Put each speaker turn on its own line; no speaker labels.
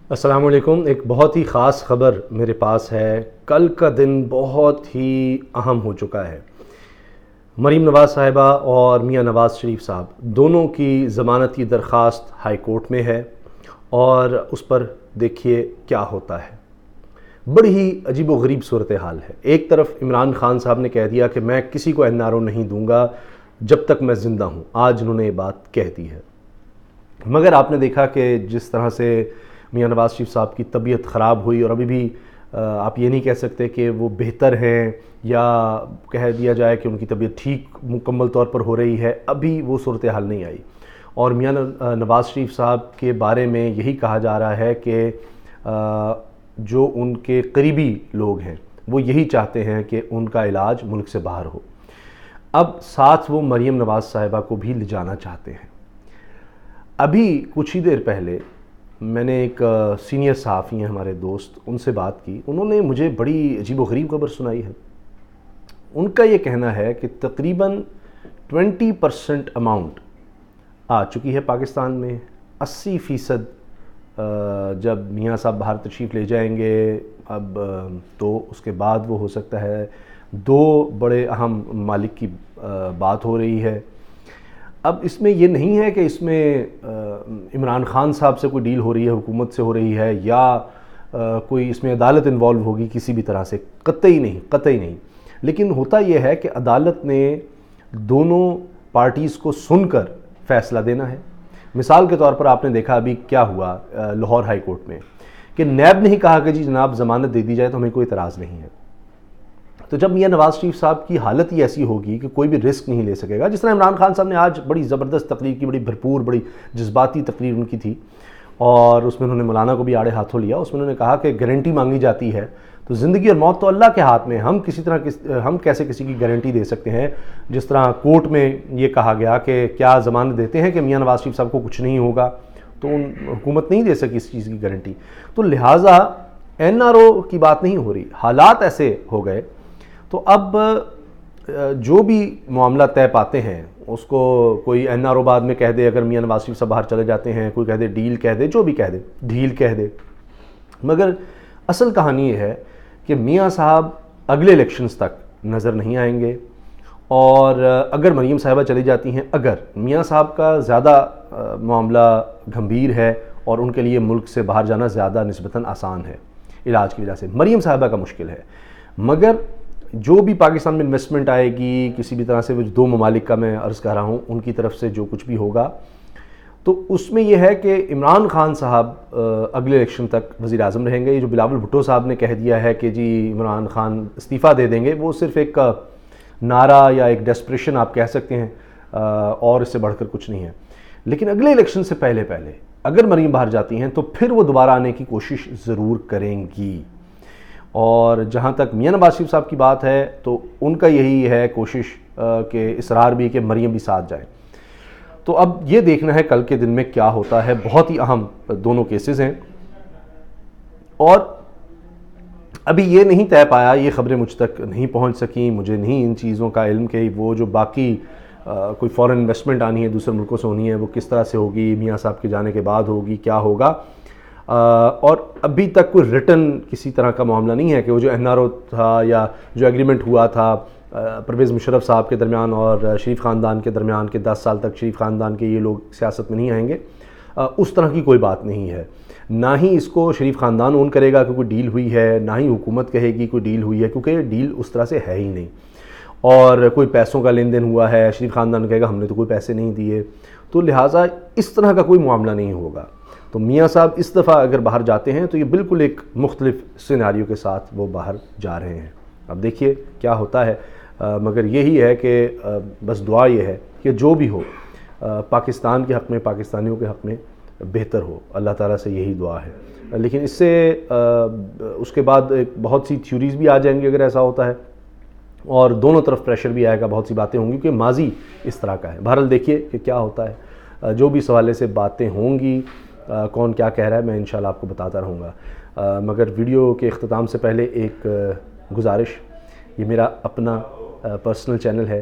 السلام علیکم۔ ایک بہت ہی خاص خبر میرے پاس ہے۔ کل کا دن بہت ہی اہم ہو چکا ہے۔ مریم نواز صاحبہ اور میاں نواز شریف صاحب دونوں کی ضمانت کی درخواست ہائی کورٹ میں ہے، اور اس پر دیکھیے کیا ہوتا ہے۔ بڑی ہی عجیب و غریب صورتحال ہے۔ ایک طرف عمران خان صاحب نے کہہ دیا کہ میں کسی کو NRO نہیں دوں گا جب تک میں زندہ ہوں۔ آج انہوں نے یہ بات کہہ دی ہے، مگر آپ نے دیکھا کہ جس طرح سے میاں نواز شریف صاحب کی طبیعت خراب ہوئی، اور ابھی بھی آپ یہ نہیں کہہ سکتے کہ وہ بہتر ہیں، یا کہہ دیا جائے کہ ان کی طبیعت ٹھیک مکمل طور پر ہو رہی ہے، ابھی وہ صورتحال نہیں آئی۔ اور میاں نواز شریف صاحب کے بارے میں یہی کہا جا رہا ہے کہ جو ان کے قریبی لوگ ہیں وہ یہی چاہتے ہیں کہ ان کا علاج ملک سے باہر ہو۔ اب ساتھ وہ مریم نواز صاحبہ کو بھی لے جانا چاہتے ہیں۔ ابھی کچھ ہی دیر پہلے میں نے ایک سینئر صحافی ہیں ہمارے دوست، ان سے بات کی۔ انہوں نے مجھے بڑی عجیب و غریب خبر سنائی ہے۔ ان کا یہ کہنا ہے کہ تقریباً 20% اماؤنٹ آ چکی ہے پاکستان میں۔ 80% جب میاں صاحب باہر تشریف لے جائیں گے اب تو اس کے بعد وہ ہو سکتا ہے 2 بڑے اہم ممالک کی بات ہو رہی ہے۔ اب اس میں یہ نہیں ہے کہ اس میں عمران خان صاحب سے کوئی ڈیل ہو رہی ہے، حکومت سے ہو رہی ہے، یا کوئی اس میں عدالت انوالو ہوگی کسی بھی طرح سے، قطعی نہیں۔ لیکن ہوتا یہ ہے کہ عدالت نے دونوں پارٹیز کو سن کر فیصلہ دینا ہے۔ مثال کے طور پر آپ نے دیکھا ابھی کیا ہوا لاہور ہائی کورٹ میں، کہ نیب نے ہی کہا کہ جی جناب ضمانت دے دی جائے تو ہمیں کوئی اعتراض نہیں ہے۔ تو جب میاں نواز شریف صاحب کی حالت ہی ایسی ہوگی کہ کوئی بھی رسک نہیں لے سکے گا، جس طرح عمران خان صاحب نے آج بڑی زبردست تقریر کی، بڑی بھرپور، بڑی جذباتی تقریر ان کی تھی، اور اس میں انہوں نے مولانا کو بھی آڑے ہاتھوں لیا۔ اس میں انہوں نے کہا کہ گارنٹی مانگی جاتی ہے تو زندگی اور موت تو اللہ کے ہاتھ میں، ہم کیسے کسی کی گارنٹی دے سکتے ہیں؟ جس طرح کورٹ میں یہ کہا گیا کہ کیا ضمانت دیتے ہیں کہ میاں نواز شریف صاحب کو کچھ نہیں ہوگا، تو حکومت نہیں دے سکی اس چیز کی گارنٹی۔ تو لہٰذا NRO کی بات نہیں ہو رہی، حالات ایسے ہو گئے۔ تو اب جو بھی معاملہ طے پاتے ہیں اس کو کوئی NRO بعد میں کہہ دے، اگر میاں نواز شریف صاحب باہر چلے جاتے ہیں، کوئی کہہ دے ڈیل کہہ دے، جو بھی کہہ دے، ڈھیل کہہ دے، مگر اصل کہانی یہ ہے کہ میاں صاحب اگلے الیکشنز تک نظر نہیں آئیں گے۔ اور اگر مریم صاحبہ چلی جاتی ہیں، اگر میاں صاحب کا زیادہ معاملہ گھمبیر ہے اور ان کے لیے ملک سے باہر جانا زیادہ نسبتاً آسان ہے علاج کی وجہ سے، مریم صاحبہ کا مشکل ہے، مگر جو بھی پاکستان میں انویسٹمنٹ آئے گی کسی بھی طرح سے، وہ 2 ممالک کا میں عرض کر رہا ہوں، ان کی طرف سے جو کچھ بھی ہوگا، تو اس میں یہ ہے کہ عمران خان صاحب اگلے الیکشن تک وزیر اعظم رہیں گے۔ یہ جو بلاول بھٹو صاحب نے کہہ دیا ہے کہ جی عمران خان استعفیٰ دے دیں گے، وہ صرف ایک نعرہ یا ایک ڈیسپریشن آپ کہہ سکتے ہیں، اور اس سے بڑھ کر کچھ نہیں ہے۔ لیکن اگلے الیکشن سے پہلے اگر مریم باہر جاتی ہیں تو پھر وہ دوبارہ آنے کی کوشش ضرور کریں گی۔ اور جہاں تک میاں نواز شریف صاحب کی بات ہے تو ان کا یہی ہے کوشش کہ اصرار بھی کہ مریم بھی ساتھ جائے۔ تو اب یہ دیکھنا ہے کل کے دن میں کیا ہوتا ہے۔ بہت ہی اہم دونوں کیسز ہیں، اور ابھی یہ نہیں طے پایا، یہ خبریں مجھ تک نہیں پہنچ سکیں، مجھے نہیں ان چیزوں کا علم کہ وہ جو باقی کوئی فورن انویسٹمنٹ آنی ہے دوسرے ملکوں سے ہونی ہے وہ کس طرح سے ہوگی، میاں صاحب کے جانے کے بعد ہوگی، کیا ہوگا۔ اور ابھی تک کوئی ریٹن کسی طرح کا معاملہ نہیں ہے کہ وہ جو NRO تھا یا جو ایگریمنٹ ہوا تھا پرویز مشرف صاحب کے درمیان اور شریف خاندان کے درمیان کہ 10 سال تک شریف خاندان کے یہ لوگ سیاست میں نہیں آئیں گے، اس طرح کی کوئی بات نہیں ہے۔ نہ ہی اس کو شریف خاندان اون کرے گا کہ کوئی ڈیل ہوئی ہے، نہ ہی حکومت کہے گی کوئی ڈیل ہوئی ہے، کیونکہ ڈیل اس طرح سے ہے ہی نہیں۔ اور کوئی پیسوں کا لین دین ہوا ہے، شریف خاندان کہے گا ہم نے تو کوئی پیسے نہیں دیے، تو لہٰذا اس طرح کا کوئی معاملہ نہیں ہوگا۔ تو میاں صاحب اس دفعہ اگر باہر جاتے ہیں تو یہ بالکل ایک مختلف سیناریو کے ساتھ وہ باہر جا رہے ہیں۔ اب دیکھیے کیا ہوتا ہے، مگر یہی ہے کہ بس دعا یہ ہے کہ جو بھی ہو پاکستان کے حق میں، پاکستانیوں کے حق میں بہتر ہو، اللہ تعالیٰ سے یہی دعا ہے۔ لیکن اس سے اس کے بعد بہت سی تھیوریز بھی آ جائیں گی اگر ایسا ہوتا ہے، اور دونوں طرف پریشر بھی آئے گا، بہت سی باتیں ہوں گی کہ ماضی اس طرح کا ہے۔ بہرحال دیکھیے کہ کیا ہوتا ہے، جو بھی اس حوالے سے باتیں ہوں گی، کون کیا کہہ رہا ہے، میں انشاءاللہ آپ کو بتاتا رہوں گا۔ مگر ویڈیو کے اختتام سے پہلے ایک گزارش، یہ میرا اپنا پرسنل چینل ہے،